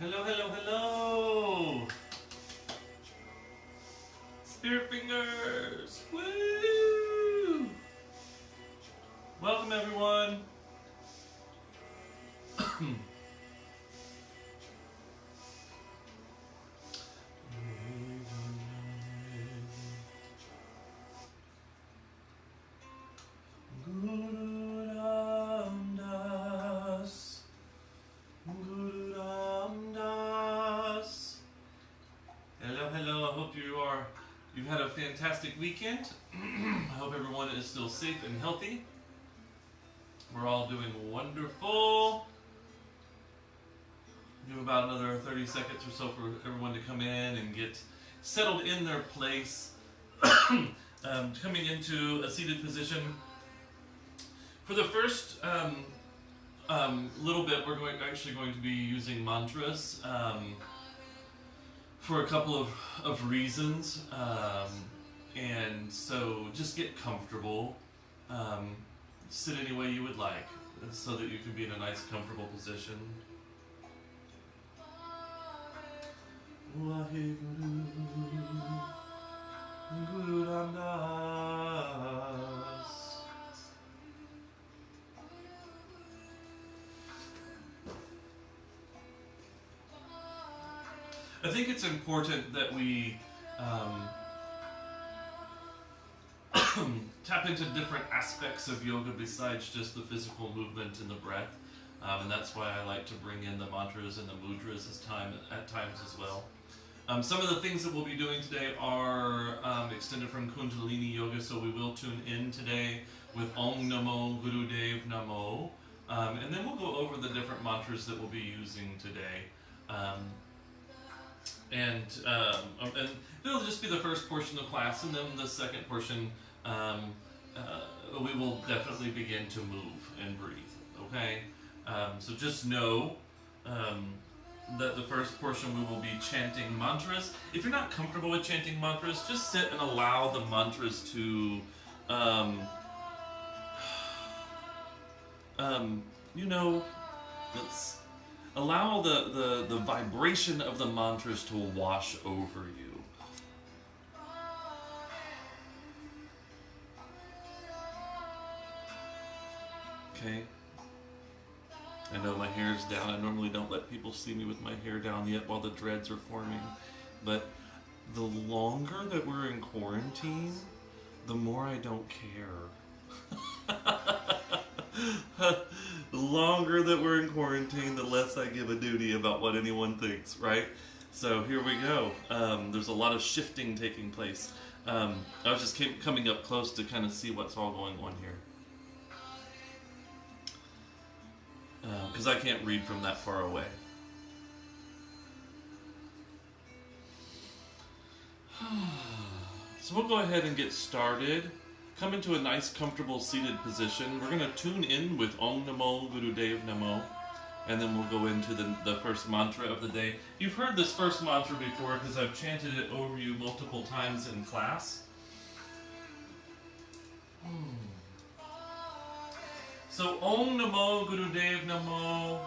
Hello, hello, hello! Spirit fingers! Woo! Welcome, everyone! You've had a fantastic weekend. I hope everyone is still safe and healthy. We're all doing wonderful. Give about another 30 seconds or so for everyone to come in and get settled in their place. Coming into a seated position. For the first little bit, we're actually going to be using mantras. For a couple of reasons, and so just get comfortable, sit any way you would like, so that you can be in a nice comfortable position. Waheguru, Guru Ramdas. I think it's important that we tap into different aspects of yoga besides just the physical movement and the breath, and that's why I like to bring in the mantras and the mudras at times as well. Some of the things that we'll be doing today are extended from Kundalini Yoga, so we will tune in today with Om Namo Gurudev Namo, and then we'll go over the different mantras that we'll be using today. And it'll just be the first portion of class, and then the second portion, we will definitely begin to move and breathe, okay? So just know that the first portion we will be chanting mantras. If you're not comfortable with chanting mantras, just sit and allow the mantras to, allow the vibration of the mantras to wash over you. Okay. I know my hair's down. I normally don't let people see me with my hair down yet while the dreads are forming. But the longer that we're in quarantine, the more I don't care. The longer that we're in quarantine, the less I give a duty about what anyone thinks, right? So here we go. There's a lot of shifting taking place. I was just coming up close to kind of see what's all going on here. Because I can't read from that far away. So we'll go ahead and get started. Come into a nice, comfortable, seated position. We're going to tune in with Om Namo Gurudev Namo, and then we'll go into the first mantra of the day. You've heard this first mantra before because I've chanted it over you multiple times in class. So Om Namo Gurudev Namo.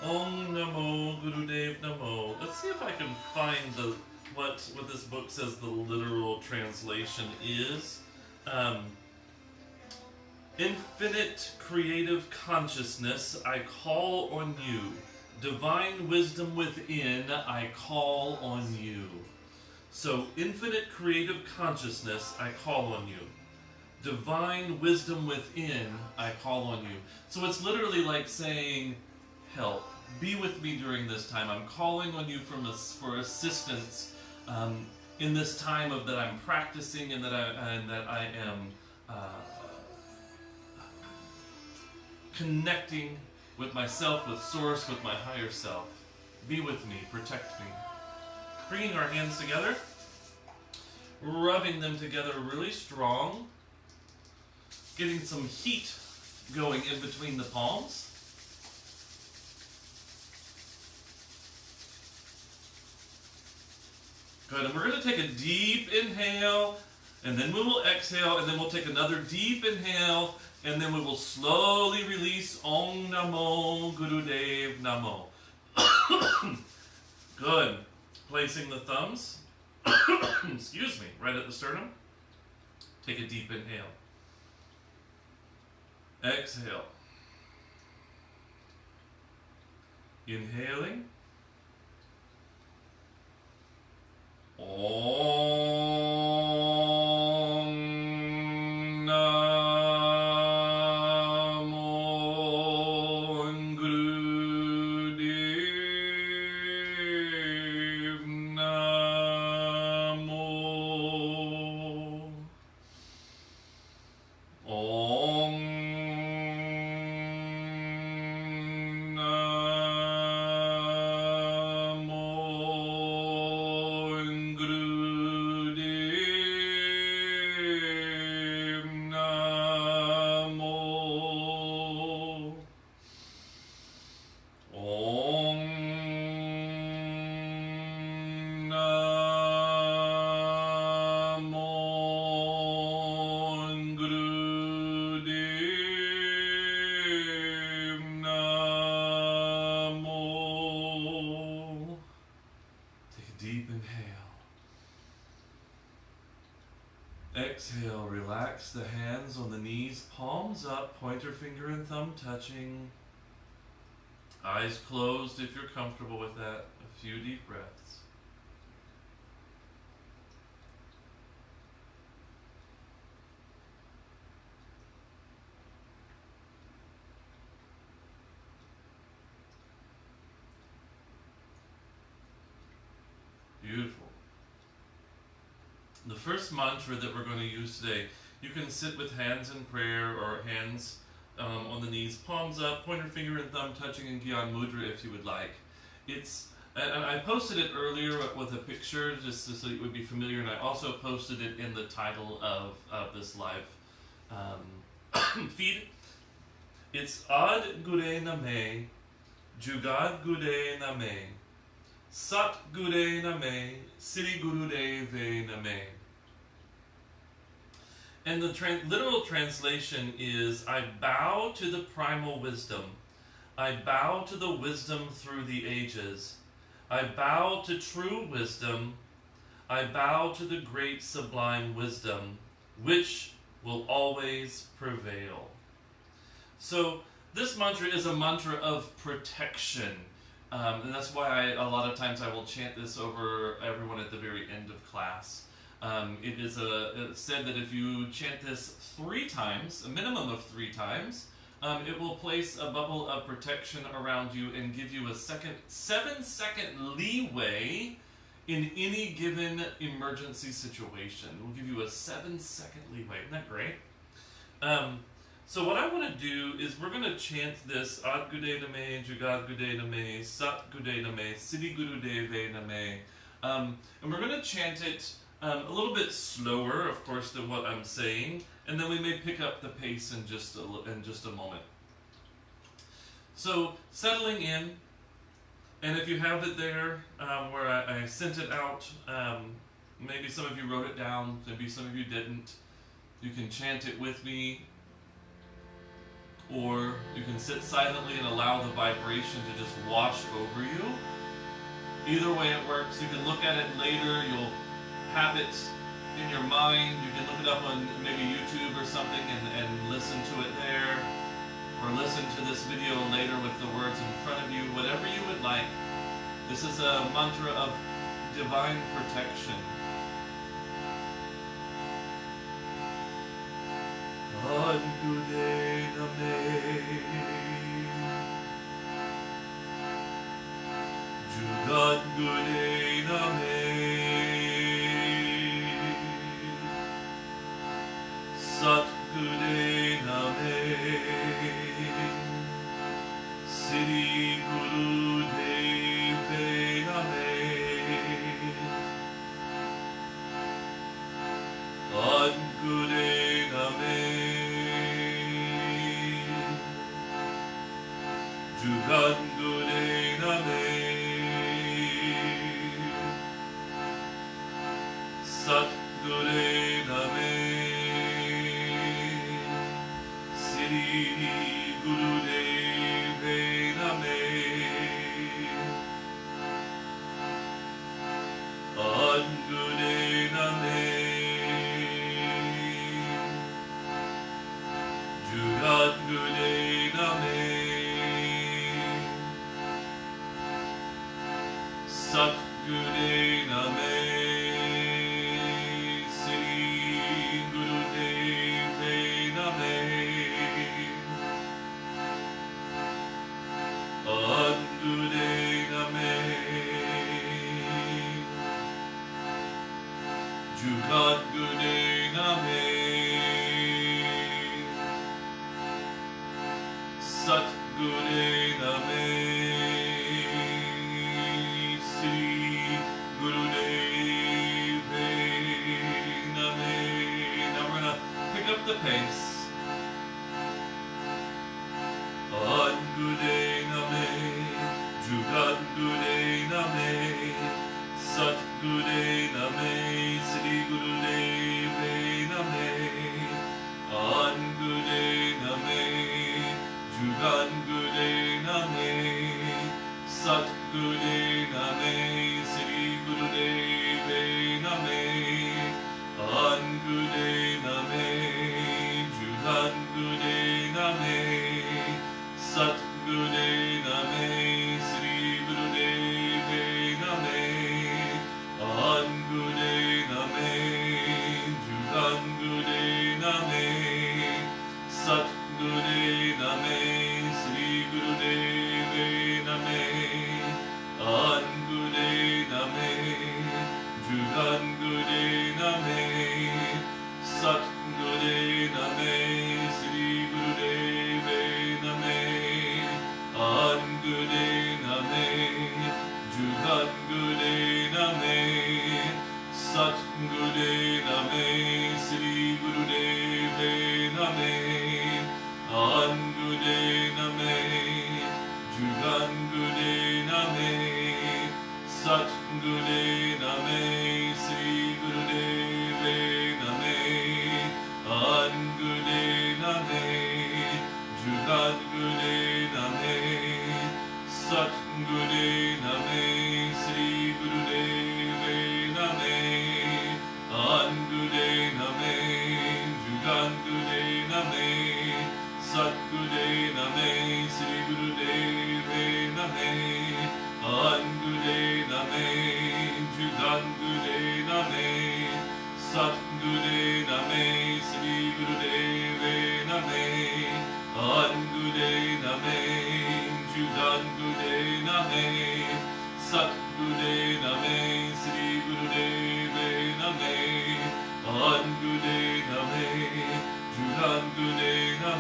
Om Namo Gurudev Namo. Let's see if I can find what this book says the literal translation is. Infinite creative consciousness, I call on you. Divine wisdom within, I call on you. So, infinite creative consciousness, I call on you. Divine wisdom within, I call on you. So it's literally like saying, help, be with me during this time. I'm calling on you for assistance in this time of that I'm practicing and that I am connecting with myself, with Source, with my higher self. Be with me, protect me. Bringing our hands together, rubbing them together really strong, getting some heat going in between the palms. Good, and we're going to take a deep inhale, and then we will exhale, and then we'll take another deep inhale, and then we will slowly release Om Namo Gurudev Namo. Good. Placing the thumbs, excuse me, right at the sternum. Take a deep inhale. Exhale. Inhaling. Om Namo Gurudev Namo. Om Exhale, relax the hands on the knees, palms up, pointer finger and thumb touching. Eyes closed if you're comfortable with that. A few deep breaths. Beautiful. The first mantra that we're going to use today, you can sit with hands in prayer or hands on the knees, palms up, pointer finger and thumb touching in Gyan Mudra if you would like. And I posted it earlier with a picture just so it would be familiar, and I also posted it in the title of this live feed. It's Ad Gure Name, Jugad Gure Name, Sat Gure Name, Sri Gurudeve Name. And the literal translation is, I bow to the primal wisdom. I bow to the wisdom through the ages. I bow to true wisdom. I bow to the great sublime wisdom, which will always prevail. So this mantra is a mantra of protection. And that's why a lot of times I will chant this over everyone at the very end of class. It's said that if you chant this 3 times, a minimum of 3 times, it will place a bubble of protection around you and give you a 7-second leeway in any given emergency situation. It will give you a 7-second leeway. Isn't that great? So what I want to do is we're going to chant this Ad Gude Name, Jugad Gude Name, Sat Gude Name, Siddhi Gurudeve Name. And we're going to chant it a little bit slower, of course, than what I'm saying, and then we may pick up the pace in just a moment. So settling in, and if you have it there where I sent it out, maybe some of you wrote it down, maybe some of you didn't, you can chant it with me. or you can sit silently and allow the vibration to just wash over you. Either way it works. You can look at it later. You'll have it in your mind. You can look it up on maybe YouTube or something and listen to it there. Or listen to this video later with the words in front of you. Whatever you would like. This is a mantra of divine protection. Angude name, Jugat gude name, Sat gude name, Sri Guru Deve name, Angude name. Jugat gude name, Sat gude name, Sri Guru Deve name, An gude name, Jugat gude name. Sat gude name, Sri Guru Deve name, An gude name, Jugat gude name, Sat gude name. The pace. An gude name, Jugat gude name, Sat gude name, Sri Guru Deve name, An gude name, Jugat gude name, Sat gude name, Sri Guru Deve name, An gude name, Jugat gude name, Sat gude name, Sri Guru Deve name, An gude name, Jugat gude name, Sat gude name, Sri Guru Deve name, An gude name, Jugat gude name, Sat gude name, Sri Guru Deve name, An gude name, Jugat gude name, Sat gude name, Sri Guru Deve name, An gude name, Jugat gude name, Sat gude name, Sri Guru Deve name, An gude name, Jugat gude name, Sat gude name, Sri Guru Deve name, An gude name, Jugat gude name, Sat gude name, Sri Guru Deve name, An gude name, Jugat gude name, Sat gude name, Sri Guru Deve name, An gude name, Jugat gude name, Sat gude name, Sri Guru Deve name, An gude name, Jugat gude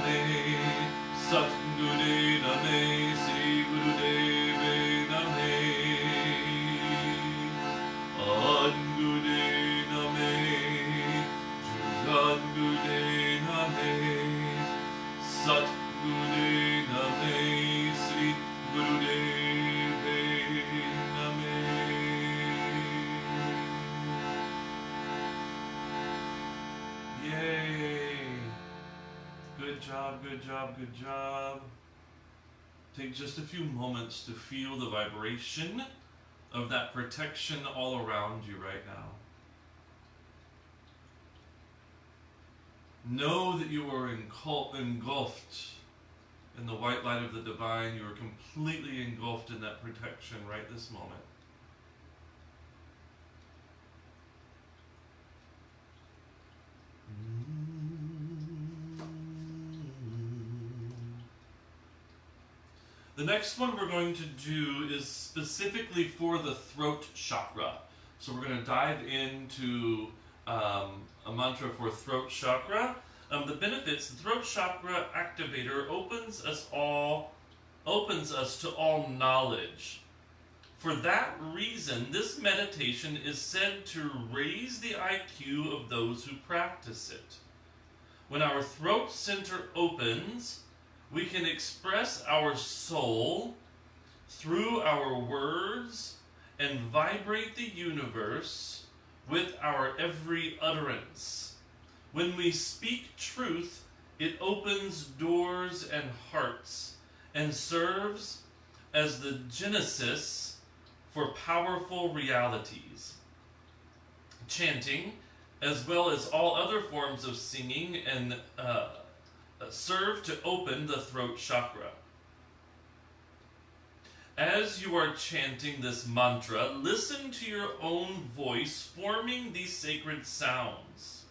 name, Sat gude name, Sri Guru Deve name, An gude name, Jugat gude name, Sat gude name, Sri Guru Deve name. Yay! Good job, good good job, good job. Take just a few moments to feel the vibration of that protection all around you right now. Know that you are engulfed in the white light of the divine. You are completely engulfed in that protection right this moment. The next one we're going to do is specifically for the throat chakra. So we're going to dive into a mantra for throat chakra. The benefits: the throat chakra activator opens us to all knowledge. For that reason, this meditation is said to raise the IQ of those who practice it. When our throat center opens, we can express our soul through our words and vibrate the universe with our every utterance. When we speak truth, it opens doors and hearts and serves as the genesis for powerful realities. Chanting, as well as all other forms of singing, and serve to open the throat chakra. As you are chanting this mantra, listen to your own voice forming these sacred sounds.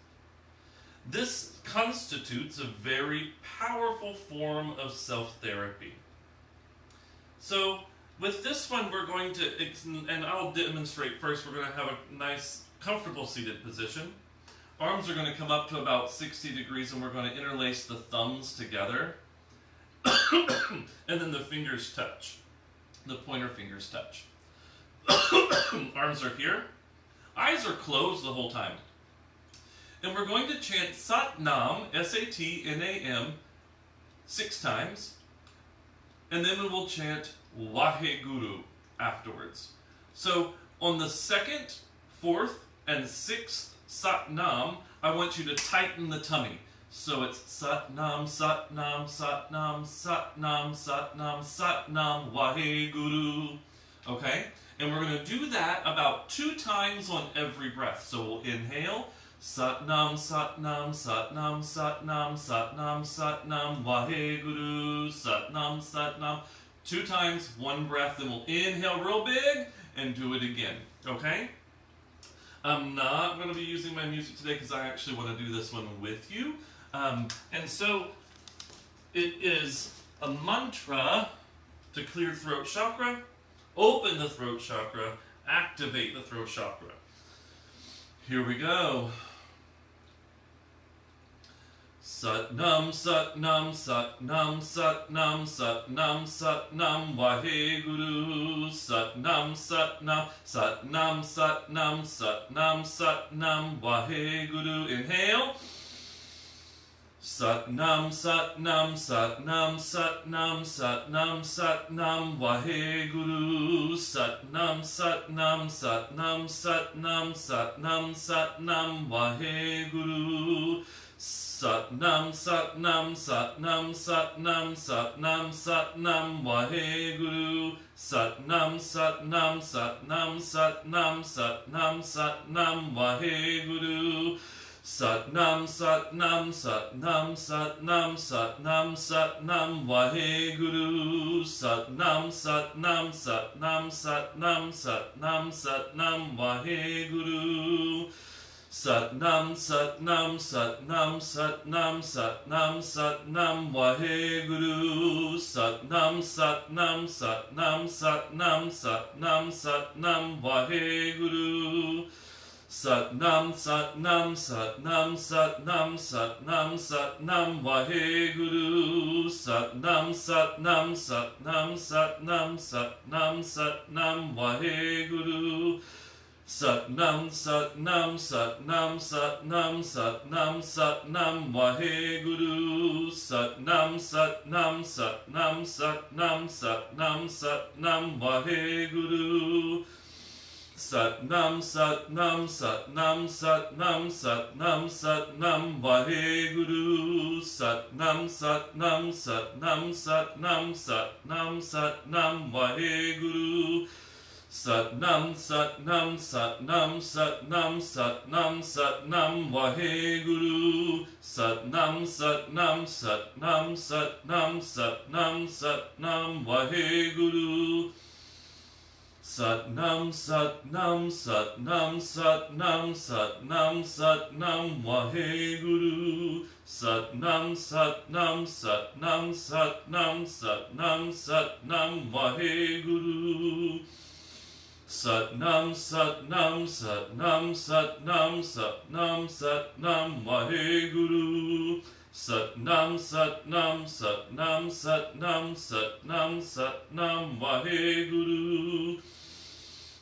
This constitutes a very powerful form of self-therapy. So, with this one we're going to, and I'll demonstrate first, we're going to have a nice, comfortable seated position. Arms are going to come up to about 60 degrees and we're going to interlace the thumbs together. And then the fingers touch. The pointer fingers touch. Arms are here. Eyes are closed the whole time. And we're going to chant Sat Nam, S-A-T-N-A-M, 6 times. And then we will chant Waheguru afterwards. So on the 2nd, 4th, and 6th Sat Nam, I want you to tighten the tummy. So it's Sat Nam, Sat Nam, Sat Nam, Sat Nam, Sat Nam, Sat Nam, Waheguru. Okay? And we're going to do that about 2 times on every breath. So we'll inhale, Sat Nam, Sat Nam, Sat Nam, Sat Nam, Sat Nam, Sat Nam, Waheguru, Sat Nam, Sat Nam. 2 times, 1 breath, then we'll inhale real big and do it again. Okay? I'm not going to be using my music today because I actually want to do this one with you. And so it is a mantra to clear throat chakra, open the throat chakra, activate the throat chakra. Here we go. Sat Nam, Sat Nam, Sat Nam, Sat Nam, Sat Nam, Sat Nam, Waheguru. Sat Nam, Sat Nam, Sat Nam, Sat Nam, Sat Nam, Sat Nam, Waheguru. Inhale. Sat Nam, Sat Nam, Sat Nam, Sat Nam, Sat Nam, Sat Nam, Waheguru. Sat Nam, Sat Nam, Sat Nam, Sat Nam, Sat Nam, Sat Nam, Waheguru. Sat Nam, Sat Nam, Sat Nam, Sat Nam, Sat Nam, Sat Nam, Waheguru. Sat Nam, Sat Nam, Sat Nam, Sat Nam, Sat Nam, Sat Nam, Waheguru. Sat Nam, Sat Nam, Sat Nam, Sat Nam, Sat Nam, Sat Nam, Waheguru. Sat Nam, Sat Nam, Sat Nam, Sat Nam, Sat Nam, Sat Nam, Waheguru. Sat Nam, Sat Nam, Sat Nam, Sat Nam, Sat Nam, Sat Nam, Waheguru. Sat Nam, Sat Nam, Sat Nam, Sat Nam, Sat Nam, Sat Nam, Waheguru. Sat Nam, Sat Nam, Sat Nam, Sat Nam, Sat Nam, Sat Nam, Waheguru. Sat Nam, Sat Nam, Sat Nam, Sat Nam, Sat Nam, Sat Nam, Waheguru. Sat Nam, Sat Nam, Sat Nam, Sat Nam, Sat Nam, Sat Nam, Waheguru. Sat Nam, Sat Nam, Sat Nam, Sat Nam, Sat Nam, Sat Nam, Waheguru. Satnam, Satnam, Satnam, Satnam, Satnam, Satnam, Vaheguru. Satnam, Satnam, Satnam, Satnam, Satnam, Satnam, Vaheguru. Satnam, Satnam, Satnam, Satnam, Satnam, Satnam, Vaheguru. Satnam, Satnam, Satnam, Satnam, Satnam, Satnam, Vaheguru. Satnam, Satnam, Satnam, Satnam, Satnam, Satnam, Vaheguru. Satnam, Satnam, Satnam, Satnam, Satnam, Satnam, Vaheguru. Satnam, Satnam, Satnam, Satnam, Satnam, Satnam, Vaheguru. Satnam, Satnam, Satnam, Satnam, Satnam, Satnam, Vaheguru.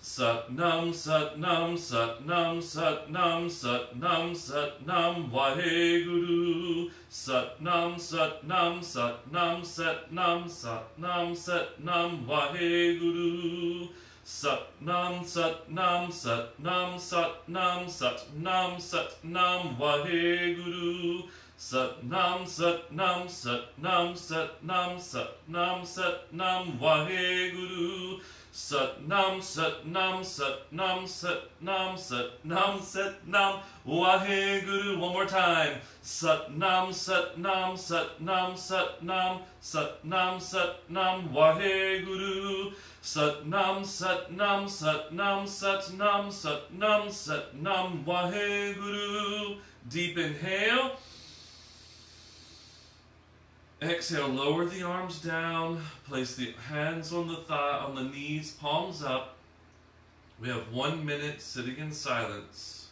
Satnam, Satnam, Satnam, Satnam, Satnam, Satnam, Vaheguru. Satnam, Satnam, Satnam, Satnam, Satnam, Satnam, Vaheguru. Satnam, Satnam, Satnam, Satnam, Satnam, Satnam, Vaheguru. Satnam, Satnam, Satnam, Satnam, Satnam, Satnam, Vaheguru. Satnam, Satnam, Satnam, Satnam, Satnam, Satnam, Vaheguru. One more time. Satnam, Satnam, Satnam, Satnam, Satnam, Satnam, Vaheguru. Satnam, Satnam, Satnam, Satnam, Satnam, Satnam, Vaheguru. Deep inhale. Exhale, lower the arms down, place the hands on the thigh, on the knees, palms up. We have 1 minute sitting in silence.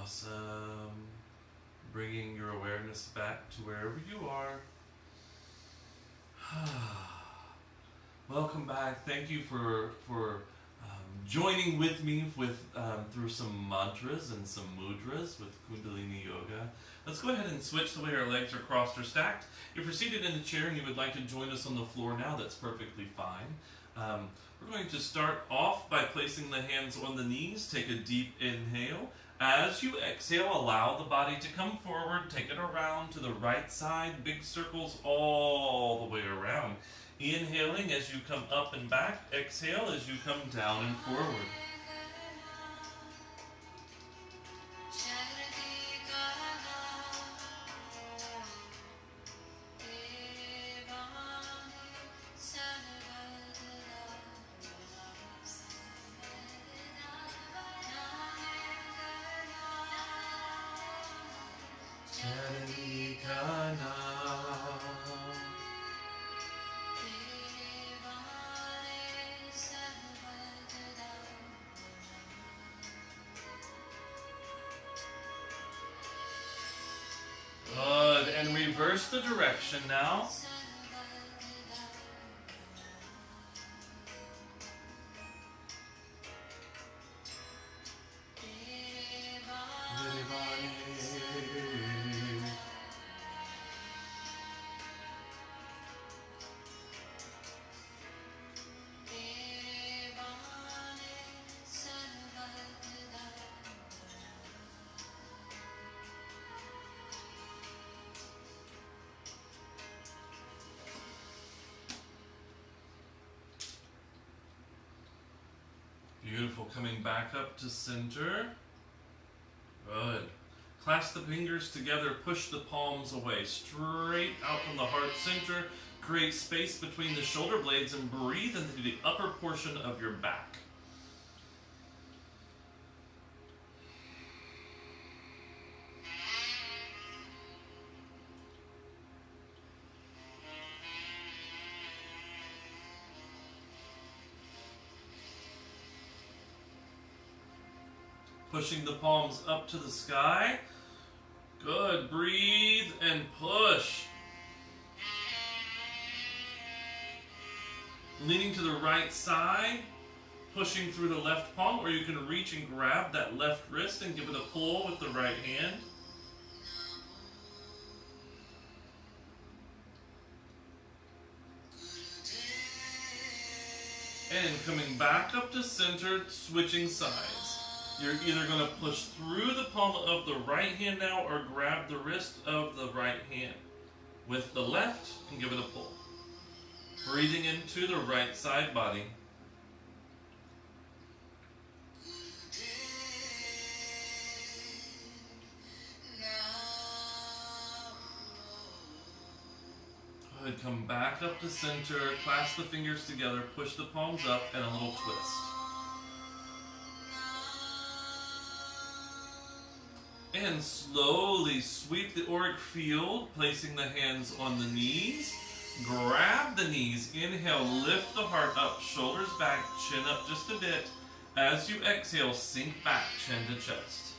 Awesome. Bringing your awareness back to wherever you are. Welcome back. Thank you for joining with me through some mantras and some mudras with Kundalini Yoga. Let's go ahead and switch the way our legs are crossed or stacked. If you're seated in a chair and you would like to join us on the floor now, that's perfectly fine. We're going to start off by placing the hands on the knees. Take a deep inhale. As you exhale, allow the body to come forward. Take it around to the right side. Big circles all the way around. Inhaling as you come up and back. Exhale as you come down and forward. Good, and reverse the direction now. Beautiful. Coming back up to center. Good. Clasp the fingers together. Push the palms away. Straight out from the heart center. Create space between the shoulder blades and breathe into the upper portion of your back. Pushing the palms up to the sky. Good. Breathe and push. Leaning to the right side. Pushing through the left palm, or you can reach and grab that left wrist and give it a pull with the right hand. And coming back up to center, switching sides. You're either going to push through the palm of the right hand now or grab the wrist of the right hand with the left and give it a pull. Breathing into the right side body. Good. Come back up to center, clasp the fingers together, push the palms up, and a little twist. And slowly sweep the auric field, placing the hands on the knees. Grab the knees. Inhale, lift the heart up, shoulders back, chin up just a bit. As you exhale, sink back, chin to chest.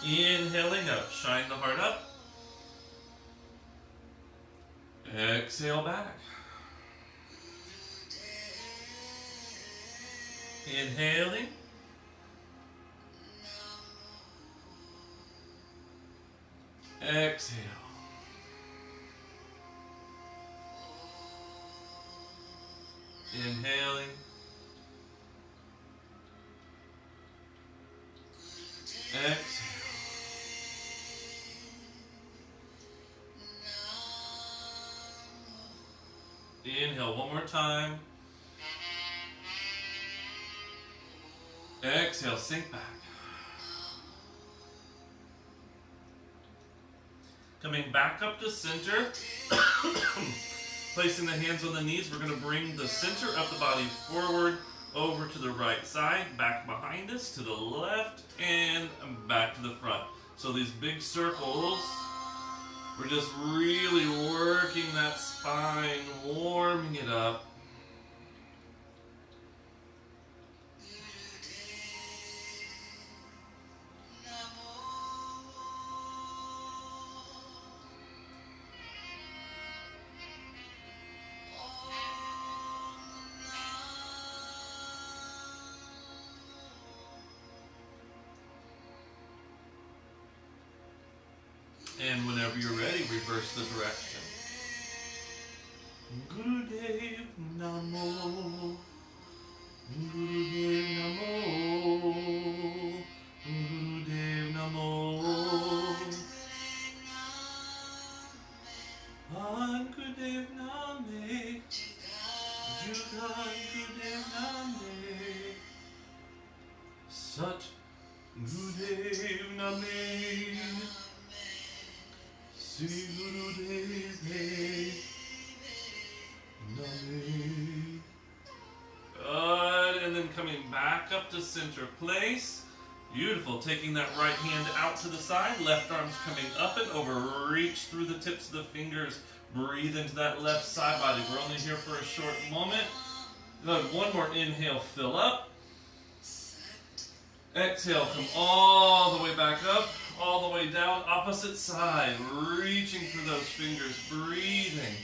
Inhaling up, shine the heart up. Exhale back. Inhaling. Exhale. Inhaling. Exhale. Inhale one more time. Exhale, sink back. Coming back up to center. Placing the hands on the knees, we're going to bring the center of the body forward, over to the right side, back behind us, to the left, and back to the front. So these big circles, we're just really working that spine, warming it up. And whenever you're ready, reverse the direction. Gurudev Namo. Gurudev Namo. Gurudev Namo. An Gurudev Name. Jugan Gurudev Name. Sat Gurudev Name. Sri Gurudev Name. Good, and then coming back up to center place. Beautiful. Taking that right hand out to the side, left arm's coming up and over. Reach through the tips of the fingers. Breathe into that left side body. We're only here for a short moment. Good. One more inhale, fill up. Exhale, come all the way back up. All the way down, opposite side, reaching through those fingers, breathing.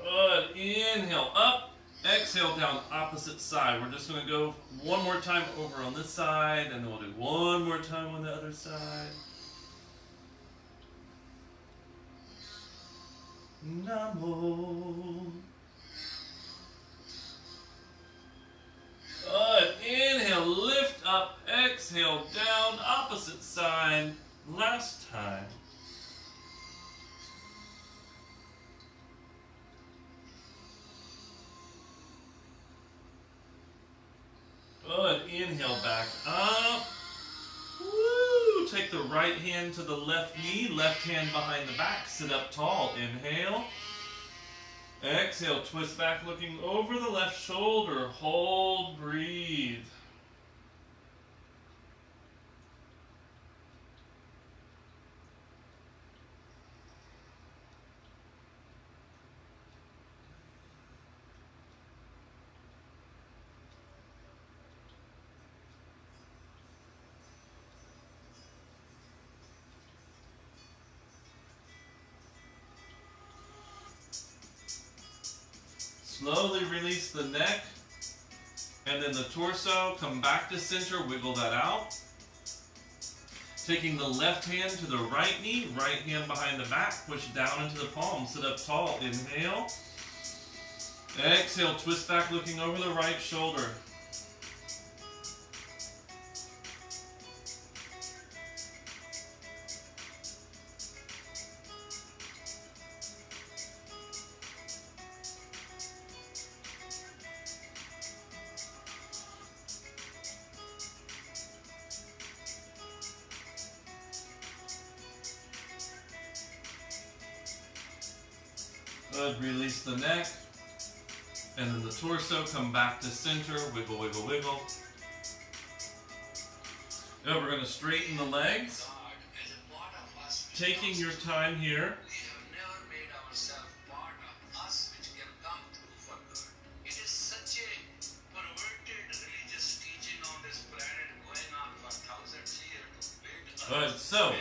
Good. Inhale up, exhale down, opposite side. We're just going to go one more time over on this side, and then we'll do one more time on the other side. Namo. Good. Inhale, lift up, exhale down, opposite side. Last time. Good. Inhale back up. Woo! Take the right hand to the left knee, left hand behind the back. Sit up tall. Inhale. Exhale, twist back looking over the left shoulder. Hold, breathe. Slowly release the neck. And then the torso, come back to center, wiggle that out. Taking the left hand to the right knee, right hand behind the back, push down into the palm, sit up tall, inhale. Exhale, twist back looking over the right shoulder. Good, release the neck. And then the torso, come back to center, wiggle, wiggle, wiggle. Now we're going to straighten the legs. Taking your time here. Good, so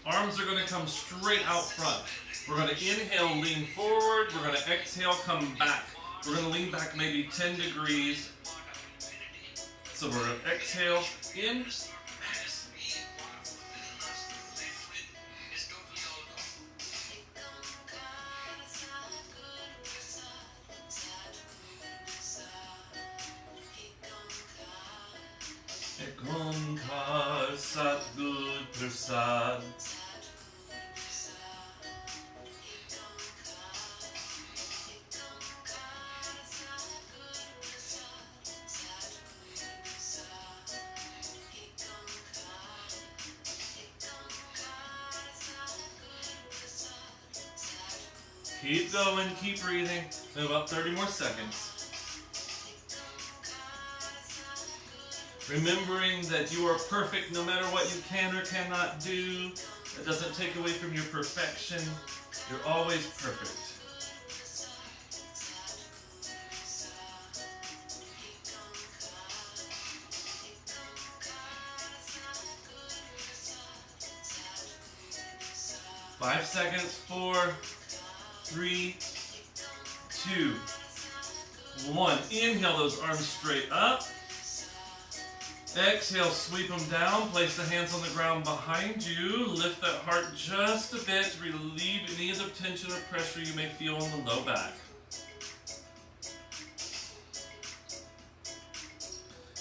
arms are going to come straight out front. We're going to inhale, lean forward. We're going to exhale, come back. We're going to lean back maybe 10 degrees. So we're going to exhale, in, exhale. Ekonkar Satguru Prasad. Keep going, keep breathing. About 30 more seconds. Remembering that you are perfect no matter what you can or cannot do. That doesn't take away from your perfection. You're always perfect. Five seconds, 4, 3, 2, 1. Inhale those arms straight up. Exhale, sweep them down. Place the hands on the ground behind you. Lift that heart just a bit to relieve any of the tension or pressure you may feel on the low back.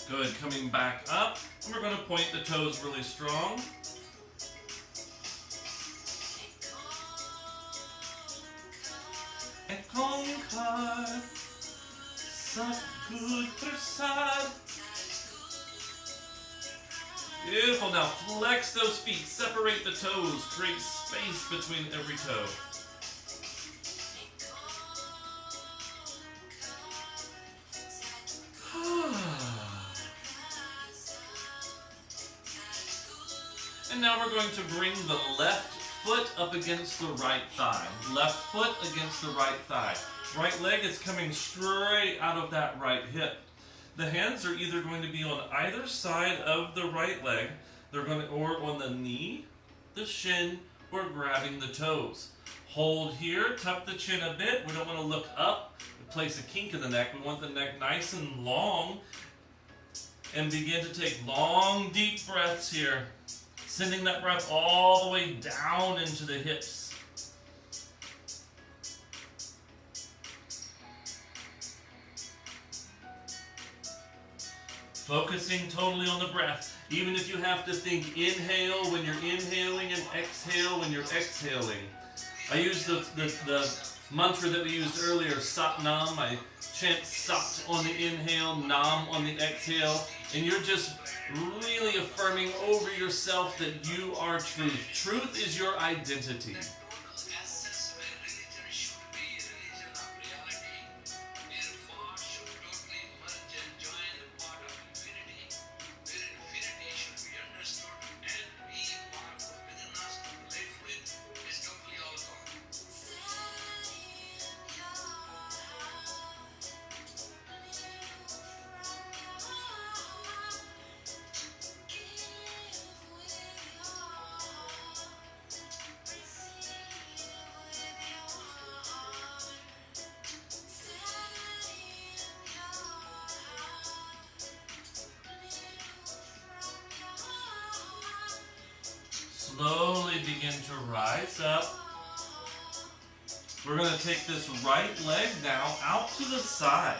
Good, coming back up. And we're going to point the toes really strong. Ekonkar Satguru Prasad. Beautiful. Now flex those feet. Separate the toes. Create space between every toe. And now we're going to bring the left foot up against the right thigh. Left foot against the right thigh. Right leg is coming straight out of that right hip. The hands are either going to be on either side of the right leg, or on the knee, the shin, or grabbing the toes. Hold here, tuck the chin a bit. We don't want to look up, place a kink in the neck. We want the neck nice and long. And begin to take long, deep breaths here. Sending that breath all the way down into the hips. Focusing totally on the breath. Even if you have to think inhale when you're inhaling and exhale when you're exhaling. I use the mantra that we used earlier, Sat Nam. I chant Sat on the inhale, Nam on the exhale. And you're just really affirming over yourself that you are truth. Truth is your identity. slowly begin to rise up. We're going to take this right leg now out to the side.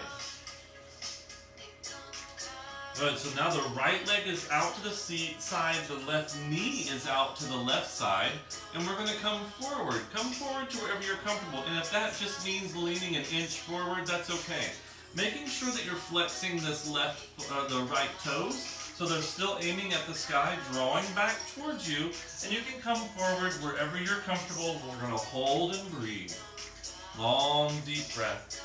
Good, so now the right leg is out to the side, the left knee is out to the left side, and we're going to come forward. Come forward to wherever you're comfortable, and if that just means leaning an inch forward, that's okay. Making sure that you're flexing this the right toes, so they're still aiming at the sky, drawing back towards you, and you can come forward wherever you're comfortable. We're going to hold and breathe. Long, deep breath.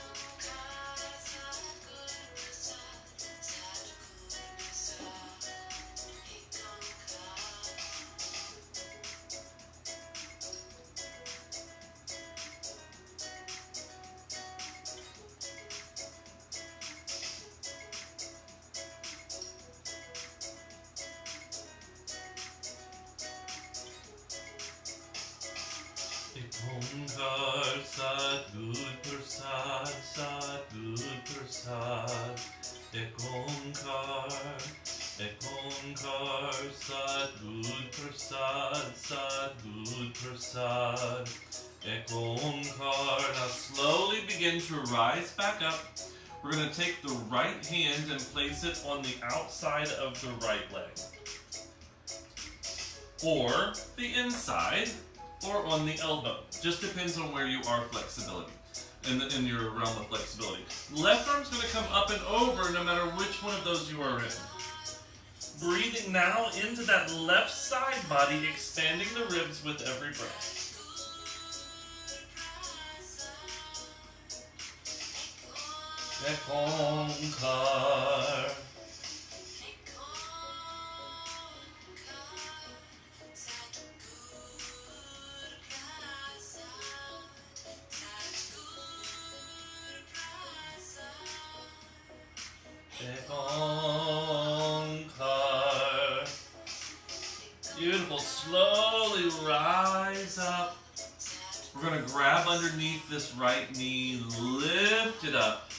Onkar Sadguru Prasad, Sadguru Prasad. Ek Onkar Sadguru Prasad, Sadguru Prasad. Ek Onkar. Now slowly begin to rise back up. We're going to take the right hand and place it on the outside of the right leg, or the inside, or on the elbow. Just depends on where you are flexibility, in your realm of flexibility. Left arm's going to come up and over no matter which one of those you are in. Breathing now into that left side body, expanding the ribs with every breath. Ek Onkar. Ek Onkar. Beautiful. Slowly rise up. We're going to grab underneath this right knee, lift it up.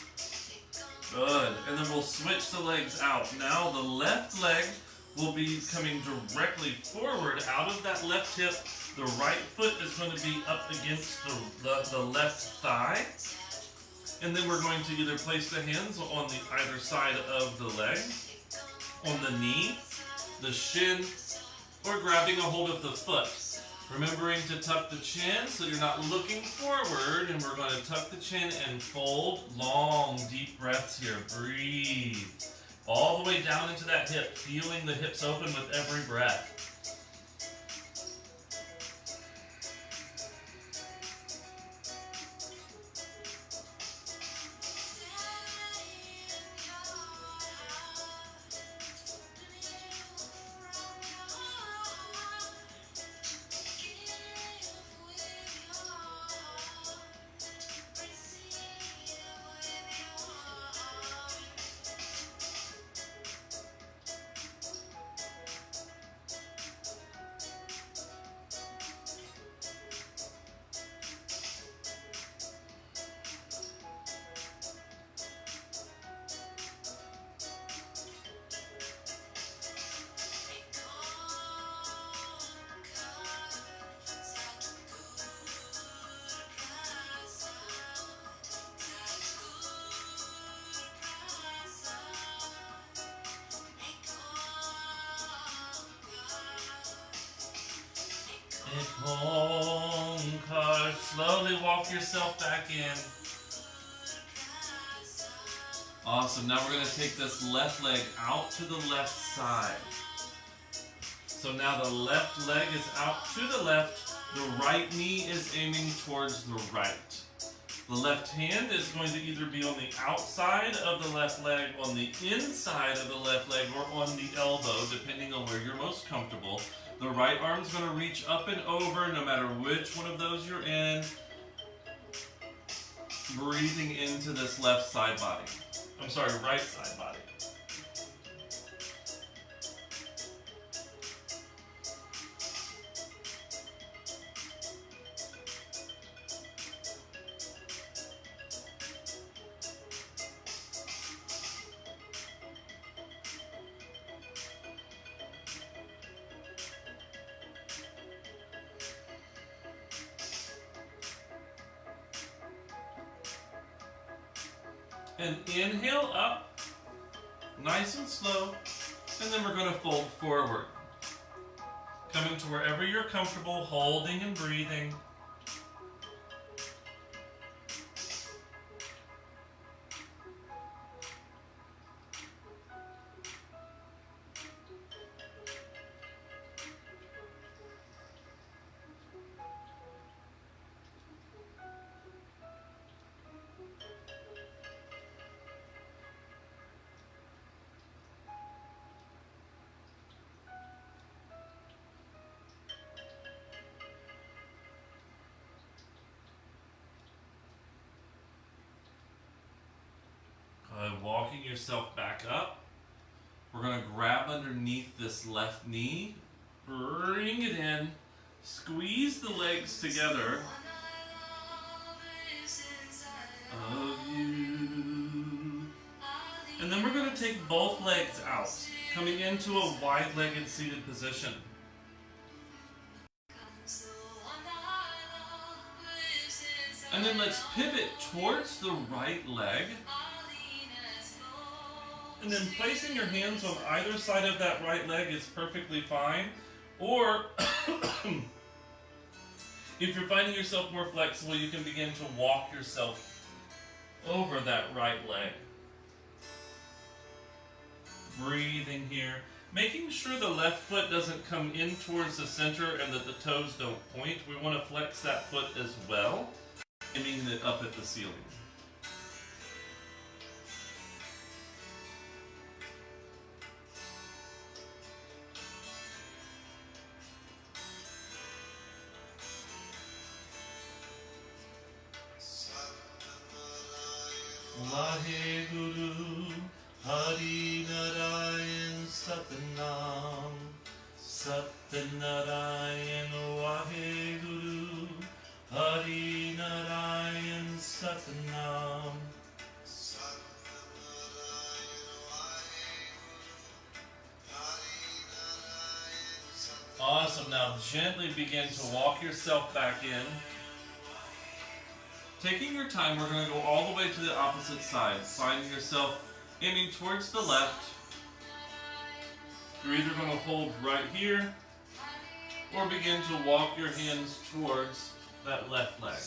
Good. And then we'll switch the legs out. Now the left leg will be coming directly forward out of that left hip. The right foot is going to be up against the left thigh. And then we're going to either place the hands on the either side of the leg, on the knee, the shin, or grabbing a hold of the foot. Remembering to tuck the chin so you're not looking forward, and we're going to tuck the chin and fold. Long, deep breaths here. Breathe. All the way down into that hip, feeling the hips open with every breath. Ek Onkar. Slowly walk yourself back in. Awesome. Now we're going to take this left leg out to the left side. So now the left leg is out to the left. The right knee is aiming towards the right. The left hand is going to either be on the outside of the left leg, on the inside of the left leg, or on the elbow, depending on where you're most comfortable. The right arm's going to reach up and over no matter which one of those you're in. Breathing into this left side body. I'm sorry, right side body. And inhale up, nice and slow, and then we're going to fold forward. Coming to wherever you're comfortable, holding and breathing. Walking yourself back up. We're going to grab underneath this left knee, bring it in, squeeze the legs together of you. And then we're going to take both legs out, coming into a wide-legged seated position. And then let's pivot towards the right leg. And then placing your hands on either side of that right leg is perfectly fine. Or, if you're finding yourself more flexible, you can begin to walk yourself over that right leg. Breathing here. Making sure the left foot doesn't come in towards the center and that the toes don't point. We want to flex that foot as well, aiming it up at the ceiling. Vaheguru Hari Narayan Satanam Satyanarayan Vaheguru Hari Narayan Satanam. Awesome. Now gently begin to walk yourself back in. Taking your time, we're going to go all the way to the opposite side, finding yourself aiming towards the left. You're either going to hold right here, or begin to walk your hands towards that left leg.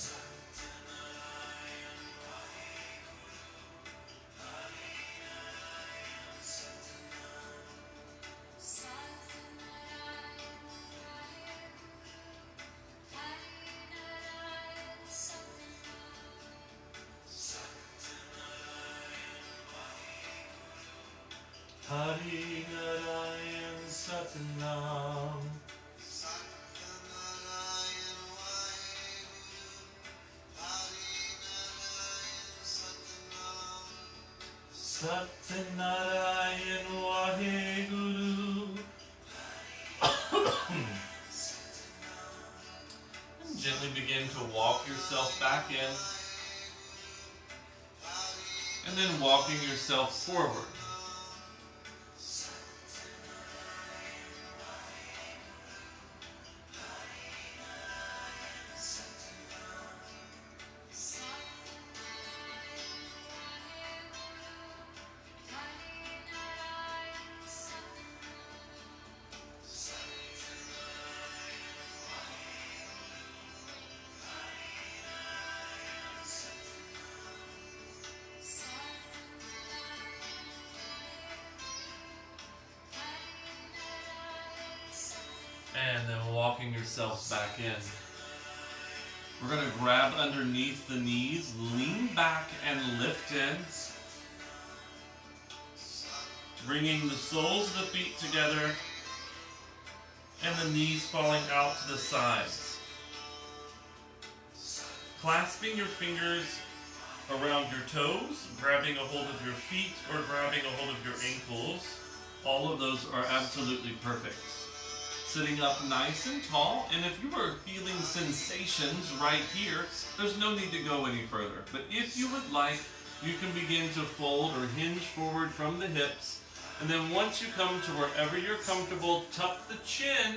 Hari Narayan Satanam Satyanarayan Vaheguru. And gently begin to walk yourself back in, and then walking yourself forward. And then walking yourselves back in. We're going to grab underneath the knees, lean back and lift in. Bringing the soles of the feet together and the knees falling out to the sides. Clasping your fingers around your toes, grabbing a hold of your feet or grabbing a hold of your ankles. All of those are absolutely perfect. Sitting up nice and tall, and if you are feeling sensations right here, there's no need to go any further. But if you would like, you can begin to fold or hinge forward from the hips, and then once you come to wherever you're comfortable, tuck the chin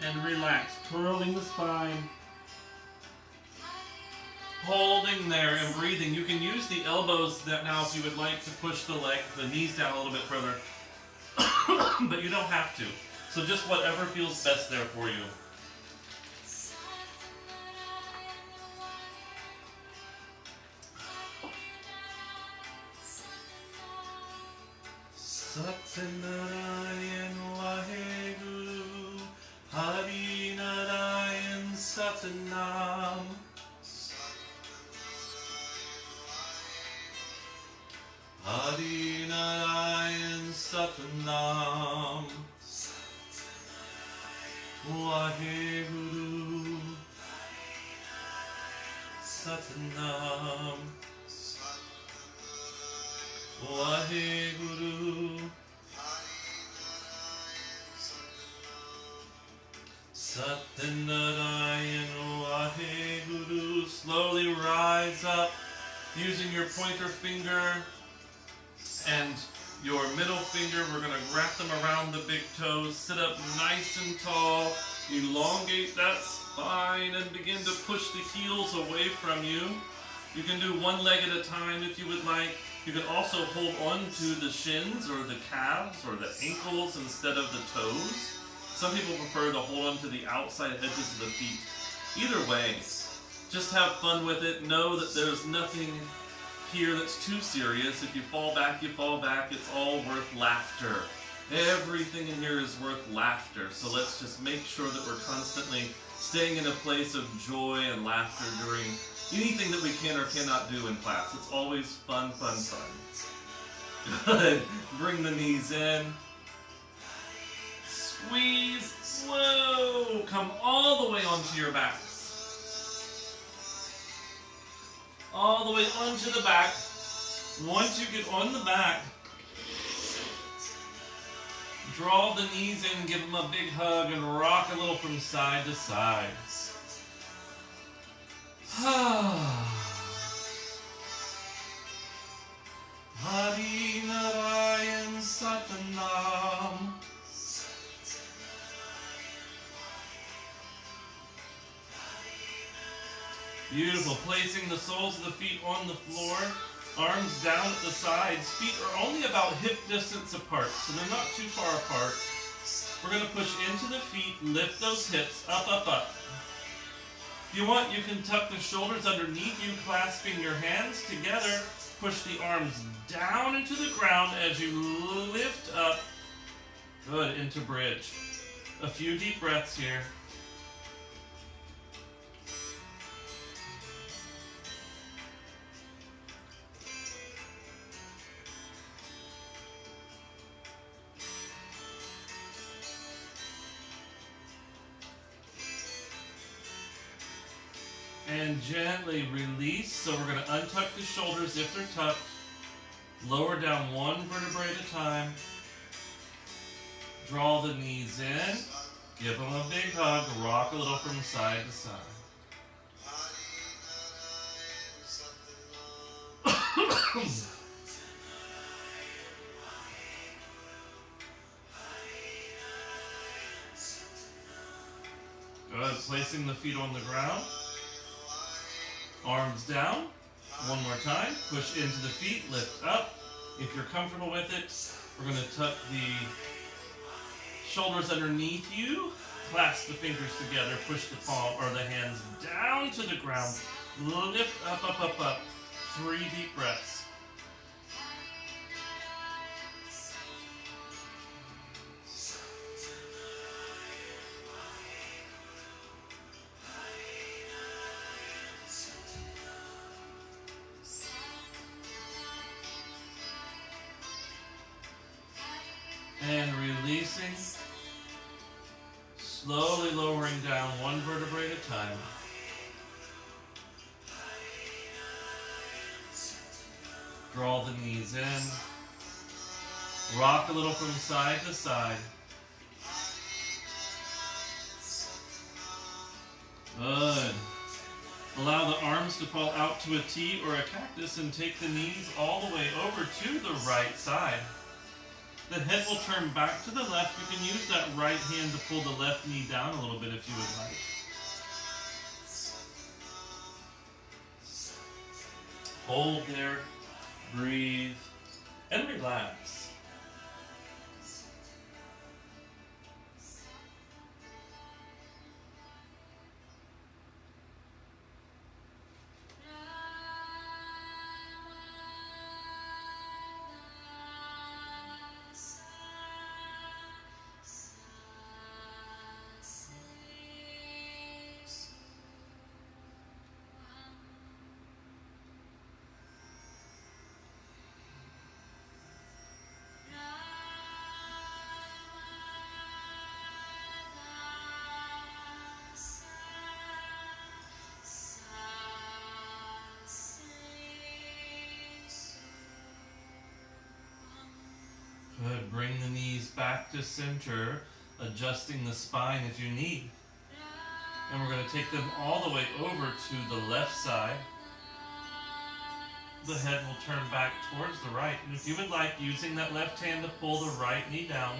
and relax, curling the spine. Holding there and breathing. You can use the elbows that now if you would like to push the knees down a little bit further. But you don't have to. So just whatever feels best there for you. Satnarayan Waheguru Hari Narayan Satnam Hari Narayan Satnam Waheguru Satnam Waheguru Satnarayan Waheguru. Slowly rise up using your pointer finger and your middle finger. We're going to wrap them around the big toes. Sit up nice and tall. Elongate that spine and begin to push the heels away from you. You can do one leg at a time if you would like. You can also hold on to the shins or the calves or the ankles instead of the toes. Some people prefer to hold on to the outside edges of the feet. Either way, just have fun with it. Know that there's nothing here that's too serious. If you fall back, you fall back. It's all worth laughter. Everything in here is worth laughter. So let's just make sure that we're constantly staying in a place of joy and laughter during anything that we can or cannot do in class. It's always fun, fun, fun. Good. Bring the knees in. Squeeze. Whoa. Come all the way onto your backs. All the way onto the back. Once you get on the back, draw the knees in, give them a big hug, and rock a little from side to side. Hari Narayan Satnam. Beautiful. Placing the soles of the feet on the floor, arms down at the sides. Feet are only about hip distance apart, so they're not too far apart. We're going to push into the feet, lift those hips, up, up, up. If you want, you can tuck the shoulders underneath you, clasping your hands together. Push the arms down into the ground as you lift up. Good, into bridge. A few deep breaths here. And gently release. So we're going to untuck the shoulders if they're tucked. Lower down one vertebrae at a time. Draw the knees in. Give them a big hug. Rock a little from side to side. Good. Placing the feet on the ground. Arms down. One more time. Push into the feet. Lift up. If you're comfortable with it, we're going to tuck the shoulders underneath you. Clasp the fingers together. Push the palm or the hands down to the ground. Lift up, up, up, up. 3 deep breaths. And releasing, slowly lowering down one vertebrae at a time. Draw the knees in. Rock a little from side to side. Good. Allow the arms to fall out to a T or a cactus and take the knees all the way over to the right side. The head will turn back to the left. You can use that right hand to pull the left knee down a little bit if you would like. Hold there, breathe, and relax. Good. Bring the knees back to center, adjusting the spine if you need. And we're going to take them all the way over to the left side. The head will turn back towards the right. And if you would like, using that left hand to pull the right knee down.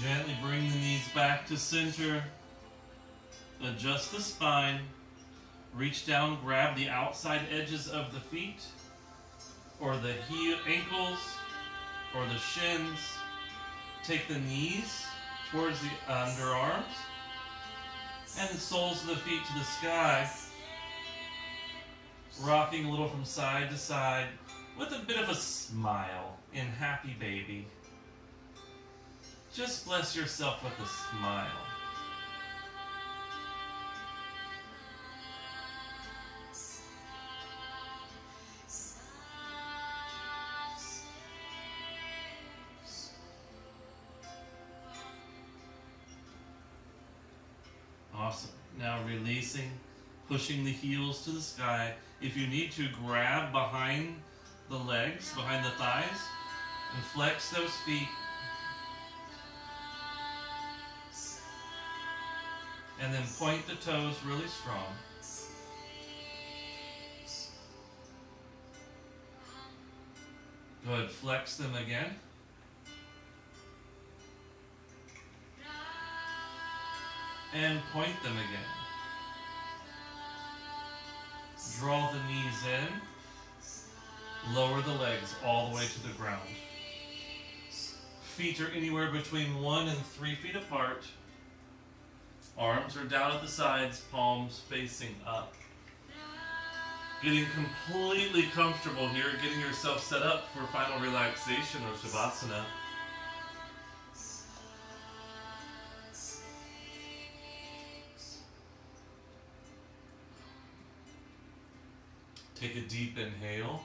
Gently bring the knees back to center. Adjust the spine. Reach down, grab the outside edges of the feet, or the ankles, or the shins. Take the knees towards the underarms, and the soles of the feet to the sky. Rocking a little from side to side with a bit of a smile in happy baby. Just bless yourself with a smile. Awesome. Now releasing, pushing the heels to the sky. If you need to, grab behind the legs, behind the thighs, and flex those feet. And then point the toes really strong. Good. Flex them again. And point them again. Draw the knees in. Lower the legs all the way to the ground. Feet are anywhere between 1 and 3 feet apart. Arms are down at the sides, palms facing up. Getting completely comfortable here, getting yourself set up for final relaxation or Shavasana. Take a deep inhale.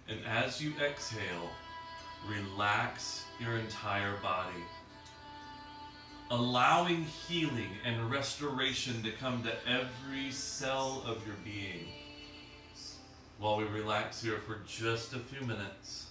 And as you exhale, relax your entire body. Allowing healing and restoration to come to every cell of your being. While we relax here for just a few minutes.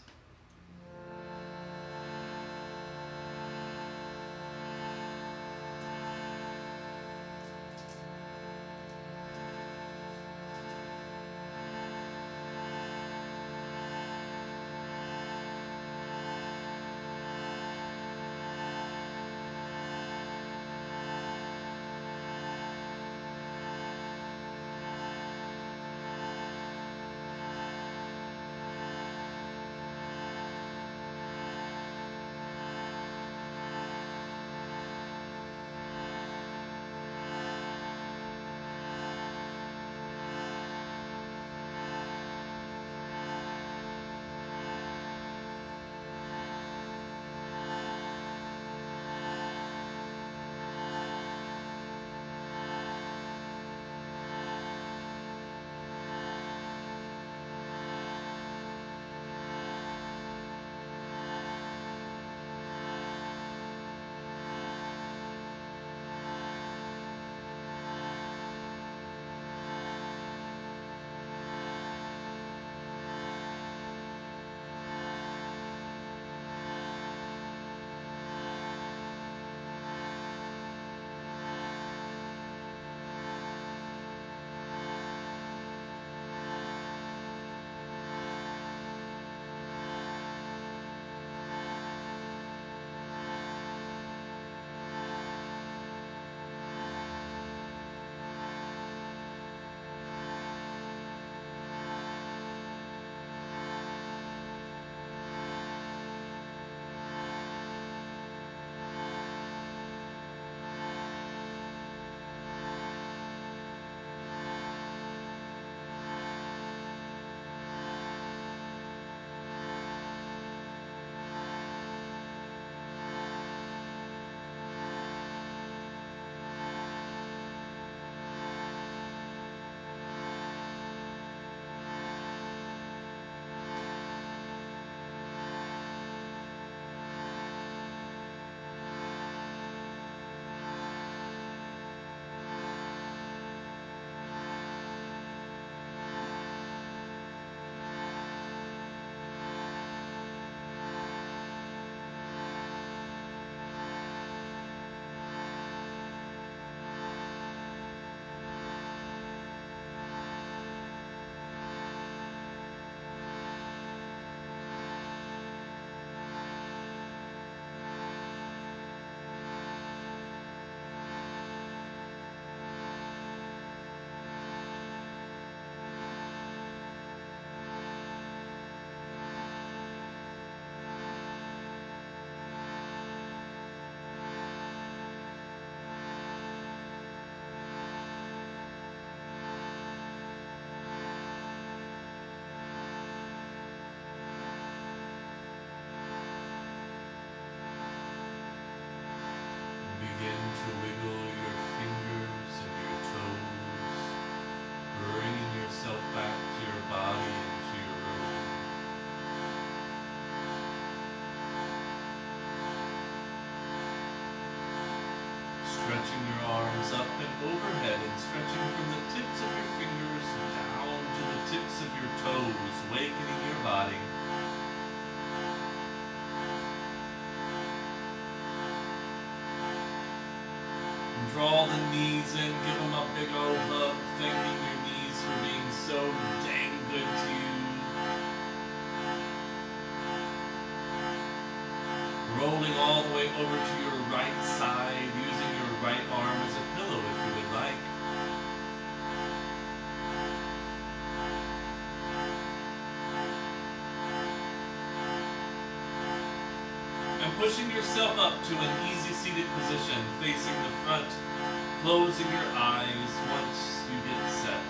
Begin to wiggle your fingers and your toes, bringing yourself back to your body and to your room. Stretching your arms up and overhead and stretching from the tips of your fingers down to the tips of your toes, awakening your body. Draw the knees in, give them a big old hug, thanking your knees for being so dang good to you. Rolling all the way over to your right side, using your right arm as a pillow if you would like. And pushing yourself up to an easy seated position, facing the front, closing your eyes once you get set.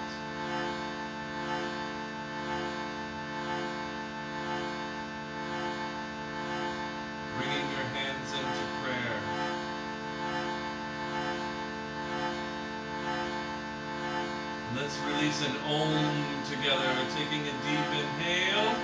Bringing your hands into prayer. Let's release an Om together, taking a deep inhale.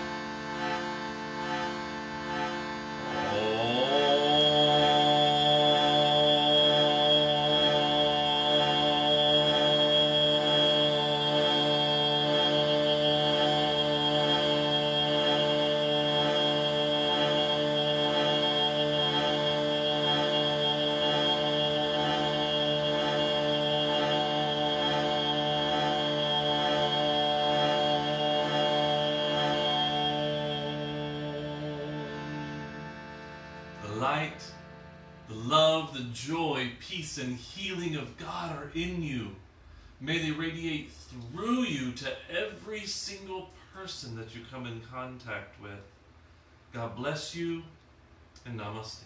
Light, the love, the joy, peace, and healing of God are in you. May they radiate through you to every single person that you come in contact with. God bless you, and namaste.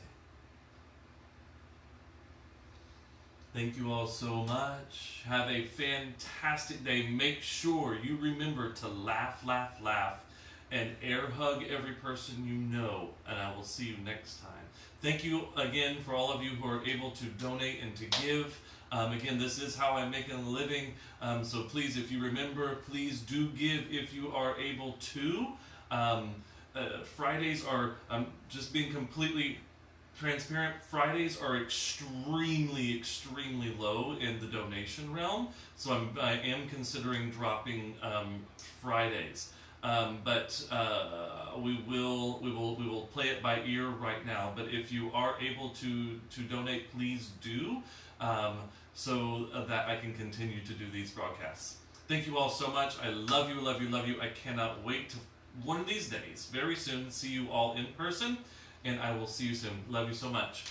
Thank you all so much. Have a fantastic day. Make sure you remember to laugh, laugh, laugh, and air hug every person you know. And I will see you next time. Thank you again for all of you who are able to donate and to give. Again, this is how I'm making a living. So please, if you remember, please do give if you are able to. Fridays are, just being completely transparent, Fridays are extremely, extremely low in the donation realm. So I am considering dropping Fridays. But we will play it by ear right now. But if you are able to donate, please do, so that I can continue to do these broadcasts. Thank you all so much. I love you, love you, love you. I cannot wait to one of these days, very soon, see you all in person, and I will see you soon. Love you so much.